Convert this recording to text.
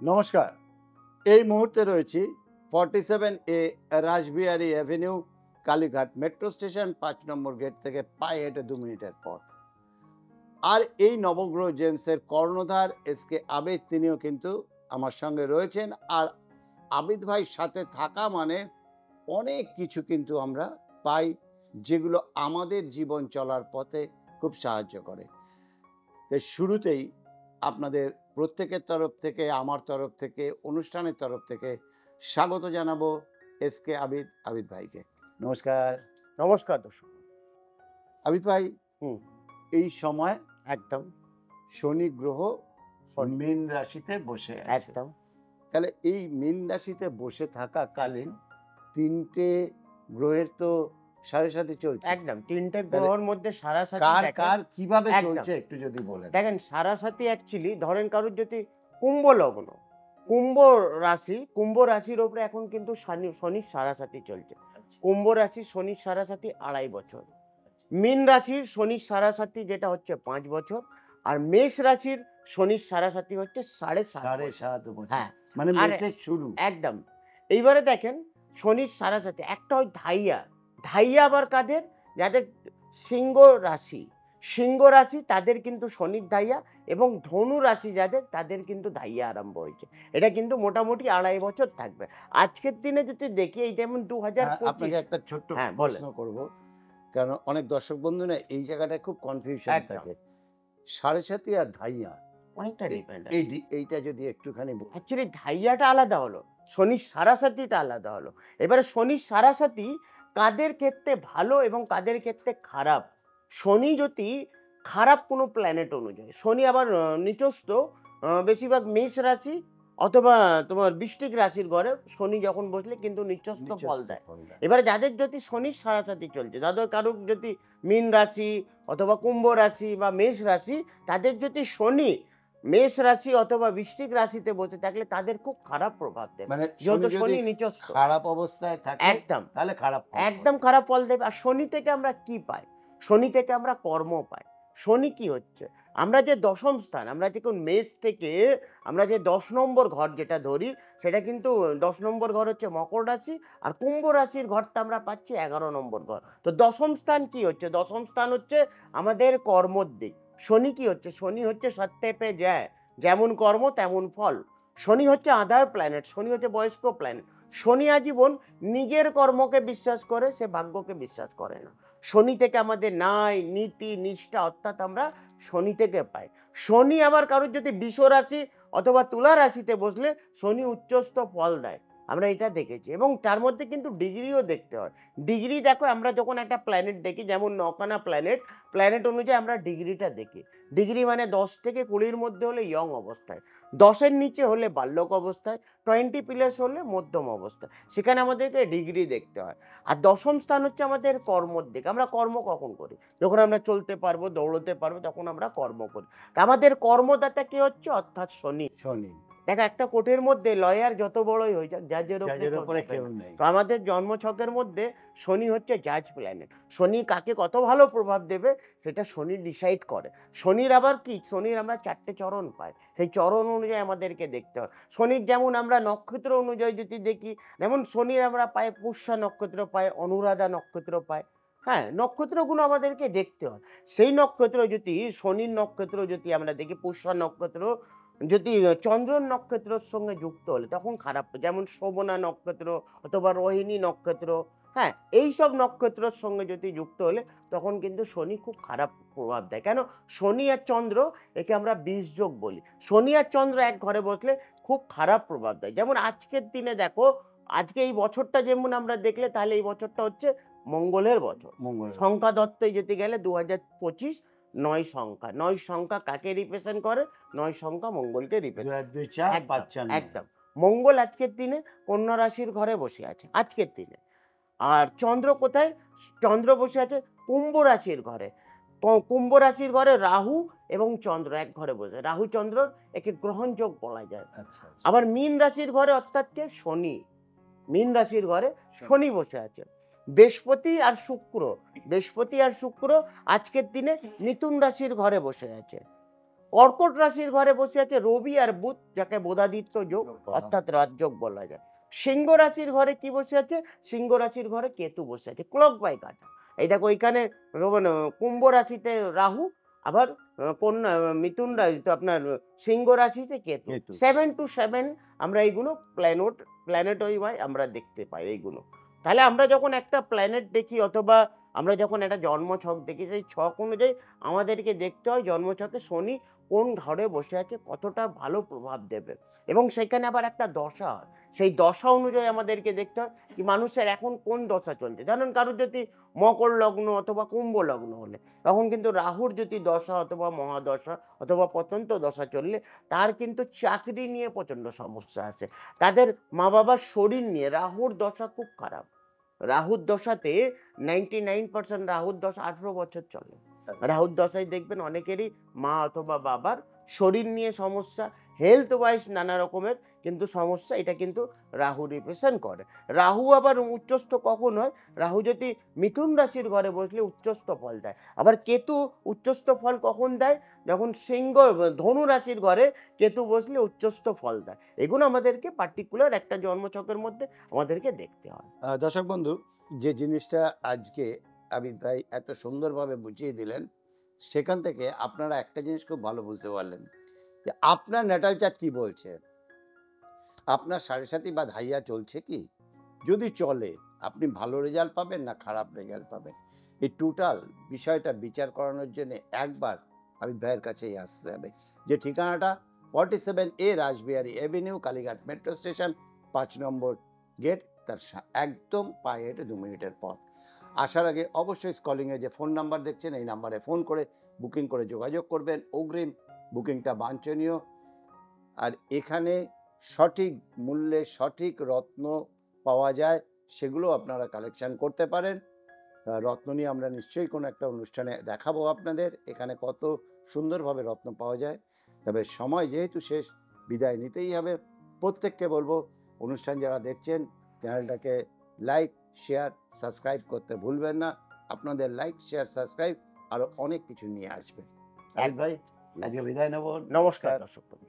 নমস্কার। এই মুহূর্তে রয়েছি 47A Rashbehari avenue, Kalighat metro station ৫ নম্বর গেট থেকে পায়ে হেঁটে ২ মিনিটের পথ। আর এই নবগ্রহ জেমসের কর্ণধার এসকে আবিদ, তিনিও কিন্তু আমার সঙ্গে রয়েছেন। আর আবিদ ভাইয়ের সাথে থাকা মানে অনেক কিছু কিন্তু আমরা পাই, যেগুলো আমাদের জীবন চলার পথে খুব সাহায্য করে। তাই শুরুতেই আপনাদের প্রত্যেকের তরফ থেকে, আমার তরফ থেকে, অনুষ্ঠানের তরফ থেকে স্বাগত জানাবো এসকে আবিদ ভাইকে। নমস্কার। নমস্কার দর্শক। আবিদ ভাই, হুম, এই সময় একদম শনি গ্রহ শনি। মীন রাশিতে বসে আছে। একদম তাহলে এই মীন রাশিতে বসে থাকাকালীন তিনটে গ্রহের তো সাড়ে সাথে চলছে। একদম তিনটে তাহলে গ্রহের মধ্যে সারাসাতি কার দেখেন। কার কিভাবে একদম। চলছে একটু যদি বলে দেন। দেখেন সারাসাতি অ্যাকচুয়ালি ধরেন কারোর যদি কুম্ভ লগ্ন, কুম্ভ রাশির ওপরে এখন কিন্তু শনির সারাসাতি চলছে। কুম্ভ রাশির শনির সারাসাতি 2.5 বছর, মীন রাশির শনির সারাসাতি যেটা হচ্ছে 5 বছর, আর মেষ রাশির শনির সারাসাতি হচ্ছে 7.5 7.5 বছর। হ্যাঁ, মানে আর মেসের শুরু। একদম। এইবারে দেখেন শনির সারাসাতি একটা হয় ধাইয়া আবার কাদের, যাদের সিংহ রাশি তাদের কিন্তু শনির ধাইয়া, এবং ধনু রাশি যাদের তাদের কিন্তু ধাইয়া আরম্ভ হয়েছে। এটা কিন্তু মোটামুটি 2.5 বছর থাকবে। আজকের দিনে যদি দেখি এই যেমন 2025। আপনাকে একটা ছোট্ট হ্যাঁ, প্রশ্ন করব, কারণ অনেক দর্শক বন্ধু না এই জায়গাটায় খুব কনফিউশন একদম। থাকে। সাড়ে সাতি আর ধাইয়া, অনেকটা ডিপেন্ড। এইটা যদি একটুখানি অ্যাকচুয়ালি ধাইয়াটা আলাদা হলো, শনির সারাসাতিটা আলাদা হলো। এবারে শনির সারাসাতি কাদের ক্ষেত্রে ভালো এবং কাদের ক্ষেত্রে খারাপ। শনি যদি খারাপ কোনো প্ল্যানেট অনুযায়ী, শনি আবার নিচস্থ বেশিরভাগ মেষ রাশি অথবা তোমার বৃশ্চিক রাশির ঘরে শনি যখন বসলে কিন্তু নিচস্থ ফল দেয়। এবারে যাদের যদি শনির সারাসাতি চলছে, যাদের কারোর যদি মীন রাশি অথবা কুম্ভ রাশি বা মেষ রাশি, তাদের যদি শনি মেষ রাশি অথবা বৃশ্চিক রাশিতে বসে থাকলে তাদের খুব খারাপ প্রভাব দেবে। মানে যেহেতু যদি শনি নিচস্থ, খারাপ অবস্থায় থাকে একদম তাহলে খারাপ ফল একদম খারাপ ফল দেবে। আর শনি থেকে আমরা কি পাই? শনি থেকে আমরা কর্ম পাই। শনি কি হচ্ছে, আমরা যে দশম স্থান, আমরা যে কোন মেষ থেকে আমরা যে 10 নম্বর ঘর যেটা ধরি, সেটা কিন্তু 10 নম্বর ঘর হচ্ছে মকর রাশি, আর কুম্ভ রাশির ঘরটা আমরা পাচ্ছি 11 নম্বর ঘর। তো দশম স্থান কি হচ্ছে? দশম স্থান হচ্ছে আমাদের কর্মর দিক। শনি কি হচ্ছে? শনি হচ্ছে সত্যে পে যায়, যেমন কর্ম তেমন ফল। শনি হচ্ছে আধার প্ল্যানেট, শনি হচ্ছে বয়স্ক প্ল্যানেট। শনি আজীবন নিজের কর্মকে বিশ্বাস করে, সে ভাগ্যকে বিশ্বাস করে না। শনি থেকে আমাদের ন্যায়, নীতি, নিষ্ঠা অর্থাৎ আমরা শনি থেকে পাই। শনি আবার কারোর যদি বৃষ রাশি অথবা তুলা রাশিতে বসলে শনি উচ্চস্থ ফল দেয়, আমরা এটা দেখেছি। এবং তার মধ্যে কিন্তু ডিগ্রিও দেখতে হয়। ডিগ্রি দেখো, আমরা যখন একটা প্ল্যানেট দেখি, যেমন 9খানা প্ল্যানেট অনুযায়ী আমরা ডিগ্রিটা দেখি। ডিগ্রি মানে 10 থেকে 20-র মধ্যে হলে ইয়ং অবস্থায়, 10-এর নিচে হলে বাল্যক অবস্থায়, 20+ হলে মধ্যম অবস্থায়, সেখানে আমাদেরকে ডিগ্রি দেখতে হয়। আর দশম স্থান হচ্ছে আমাদের কর্মর দিক। আমরা কর্ম কখন করি? যখন আমরা চলতে পারবো, দৌড়তে পারবো, তখন আমরা কর্ম করি। তা আমাদের কর্মদাতা কে হচ্ছে? অর্থাৎ শনি। শনি। দেখো, একটা কোর্টের মধ্যে লয়ার যত বড়ই হয়ে যাক, জাজের উপরে কেউ নেই। তো আমাদের জন্মছকের মধ্যে শনি হচ্ছে জাজ প্ল্যানেট। শনি কাকে কত ভালো প্রভাব দেবে সেটা শনি ডিসাইড করে। শনির আবার কি, শনির আমরা 4টে চরণ পাই, সেই চরণ অনুযায়ী আমাদেরকে দেখতে হয়। শনির যেমন আমরা নক্ষত্র অনুযায়ী যদি দেখি, যেমন শনির আমরা পাই পুষ্যা নক্ষত্র পাই, অনুরাধা নক্ষত্র পাই। হ্যাঁ, নক্ষত্রগুলো আমাদেরকে দেখতে হয়। সেই নক্ষত্র যদি, শনির নক্ষত্র যদি আমরা দেখি, পুষ্যা নক্ষত্র যদি চন্দ্র নক্ষত্রের সঙ্গে যুক্ত হলে তখন খারাপ। যেমন শোভনা নক্ষত্র অথবা রোহিণী নক্ষত্র, হ্যাঁ, এই সব নক্ষত্রের সঙ্গে যদি যুক্ত হলে তখন কিন্তু শনি খুব খারাপ প্রভাব দেয়। কেন? শনি আর চন্দ্র, একে আমরা বিষযোগ বলি। শনি আর চন্দ্র এক ঘরে বসলে খুব খারাপ প্রভাব দেয়। যেমন আজকের দিনে দেখো, আজকে এই বছরটা যেমন আমরা দেখলে, তাহলে এই বছরটা হচ্ছে মঙ্গলের বছর। সংখ্যা দত্তই যেতে গেলে 2025 9 সংখ্যা কাকে রিপ্রেজেন্ট করে? 9 সংখ্যা মঙ্গলকে রিপ্রেজেন্ট। 2 4 5 4 একদম। মঙ্গল আজকের দিনে কন্যা রাশির ঘরে বসে আছে আজকের দিনে। আর চন্দ্র কোথায়? চন্দ্র বসে আছে কুম্ভ রাশির ঘরে। কুম্ভ রাশির ঘরে রাহু এবং চন্দ্র এক ঘরে বসে। রাহু চন্দ্র একে গ্রহণযোগ বলা যায়। আবার মীন রাশির ঘরে অর্থাৎ কে? শনি। মীন রাশির ঘরে শনি বসে আছে। বৃহস্পতি আর শুক্র আজকের দিনে মিথুন রাশির ঘরে বসে আছে। কর্কট রাশির ঘরে বসে আছে রবি আর বুধ, যাকে বোধাদিত্য যোগ অর্থাৎ রাজযোগ বলা যায়। সিংহ রাশির ঘরে কি বসে আছে? সিংহ রাশির ঘরে কেতু বসে আছে, ক্লক বাই কাটা। এই দেখো ওইখানে কুম্ভ রাশিতে রাহু, আবার কন্যা মিথুন তো আপনার সিংহ রাশিতে কেতু। কেতু। 7 to 7 আমরা এইগুলো প্ল্যানেটরি ওয়াই আমরা দেখতে পাই এইগুলো। তাহলে আমরা যখন একটা প্ল্যানেট দেখি অথবা আমরা যখন একটা জন্মছক দেখি, সেই ছক অনুযায়ী আমাদেরকে দেখতে হয় জন্মছকে শনি কোন ঘরে বসে আছে, কতটা ভালো প্রভাব দেবে, এবং সেখানে আবার একটা দশা হয়, সেই দশা অনুযায়ী আমাদেরকে দেখতে হয় কি মানুষের এখন কোন দশা চলছে। ধরুন কারোর যদি মকর লগ্ন অথবা কুম্ভ লগ্ন হলে, তখন কিন্তু রাহুর যদি দশা অথবা মহাদশা অথবা পতন্ত দশা চললে তার কিন্তু চাকরি নিয়ে প্রচণ্ড সমস্যা আছে, তাদের মা বাবার শরীর নিয়ে। রাহুর দশা খুব খারাপ। রাহুর দশাতে 99% রাহুর দশা 18 বছর চলে। রাহুর দশায় দেখবেন অনেকেরই মা অথবা বাবার শরীর নিয়ে সমস্যা, হেলথ ওয়াইজ নানা রকমের কিন্তু সমস্যা, এটা কিন্তু রাহু রিপ্রেজেন্ট করে। রাহু আবার উচ্চস্থ কখন হয়? রাহু যদি মিথুন রাশির ঘরে বসলে উচ্চস্থ ফল দেয়। আবার কেতু উচ্চস্থ ফল কখন দেয়? যখন ধনু রাশির ঘরে কেতু বসলে উচ্চস্থ ফল দেয়। এগুলো আমাদেরকে পার্টিকুলার একটা জন্মছকের মধ্যে আমাদেরকে দেখতে হয়। দর্শক বন্ধু, যে জিনিসটা আজকে আবিদ ভাই এত সুন্দরভাবে বুঝিয়ে দিলেন, সেখান থেকে আপনারা একটা জিনিস খুব ভালো বুঝতে পারলেন যে আপনার ন্যাটাল চার্ট কি বলছে, আপনার সাড়ে সাথী বা ধাইয়া চলছে কি। যদি চলে, আপনি ভালো রেজাল্ট পাবেন না খারাপ রেজাল্ট পাবেন, এই টোটাল বিষয়টা বিচার করানোর জন্য একবার আবিদ ভাইয়ের কাছেই আসতে হবে। যে ঠিকানাটা 47A Rashbehari Avenue, Kalighat metro station, 5 নম্বর গেট, তার একদম পায়ে হেঁটে 2 মিনিটের পথ। আসার আগে অবশ্যই স্কলিংয়ে যে ফোন নাম্বার দেখছেন, এই নাম্বারে ফোন করে বুকিং করে যোগাযোগ করবেন। অগ্রিম বুকিংটা বাঞ্ছনীয়। আর এখানে সঠিক মূল্যে সঠিক রত্ন পাওয়া যায়, সেগুলো আপনারা কালেকশন করতে পারেন। রত্ন নিয়ে আমরা নিশ্চয়ই কোনো একটা অনুষ্ঠানে দেখাবো আপনাদের, এখানে কত সুন্দরভাবে রত্ন পাওয়া যায়। তবে সময় যেহেতু শেষ, বিদায় নিতেই হবে। প্রত্যেককে বলবো, অনুষ্ঠান যারা দেখছেন চ্যানেলটাকে লাইক, শেয়ার, সাবস্ক্রাইব করতে ভুলবেন না। আপনাদের লাইক, শেয়ার, সাবস্ক্রাইব আরও অনেক কিছু নিয়ে আসবে। আবিদ ভাই, আজকে বিদায় নেব। নমস্কার দর্শক বন্ধু।